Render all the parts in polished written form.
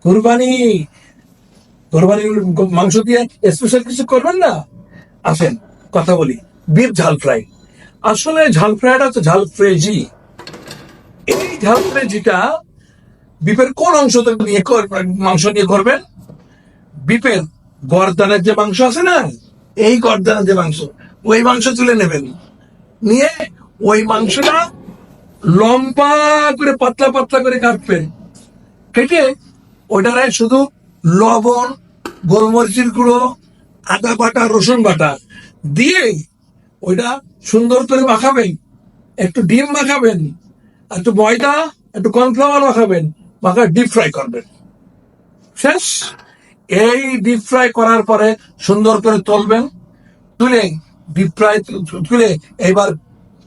কুরবানি কোরবানির মাংস দিয়ে স্পেশাল কিছু করবেন না? আসেন কথা বলি। বিফ ঝাল ফ্রাই, আসলে ঝাল ফ্রাইটা হচ্ছে ঝাল ফ্রেজি। এই ঝাল ফ্রেজিটা বিফের কোন অংশ নিয়ে মাংস নিয়ে করবেন? বিফের গর্দানের যে মাংস আছে না, এই গর্দানের যে মাংস, ওই মাংস তুলে নেবেন। নিয়ে ওই মাংসটা লম্বা করে পাতলা পাতলা করে কাটবেন। কেটে ওটারে শুধু লবণ, গোলমরিচের গুঁড়ো, আদা বাটা, রসুন বাটা দিয়ে ওইটা সুন্দর করে মাখাবেন। একটু ডিম মাখাবেন, একটু ময়দা, একটু কর্নফ্লাওয়ার মাখাবেন, মাখা ডিপ ফ্রাই করবেন। শেষ। এই ডিপ ফ্রাই করার পরে সুন্দর করে তুলবেন। তুলে ডিপ ফ্রাই তুলে এবার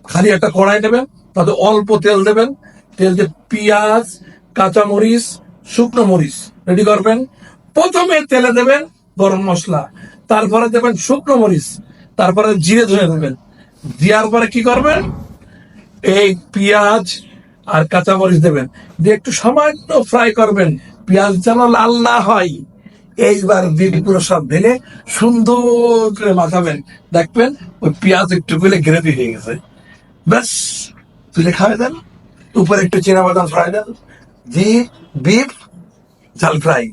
খালি একটা কড়াই নেবেন, তাতে অল্প তেল দেবেন। তেল দিয়ে পেঁয়াজ, কাঁচামরিচ, শুকনো মরিচ রেডি করবেন। প্রথমে তেলে দেবেন গরম মশলা, তারপরে দেবেন শুকনো মরিচ, তারপরে জিরে ধরে দেবেন। দেওয়ার পরে কি করবেন? এই পেঁয়াজ আর কাঁচামরিচ দেবেন, দিয়ে একটু সামান্য ফ্রাই করবেন, পেঁয়াজ যেন লাল না হয়। এইবার বিপুর সব ঢেলে সুন্দর করে মাখাবেন। দেখবেন ওই পেঁয়াজ একটু গুলে গ্রেভি হয়ে গেছে। ব্যাস, তুলে খাওয়া দেন। উপরে একটু চীনা বাদাম ফ্রাই দেন। জি, বিফ ঝাল ফ্রাই।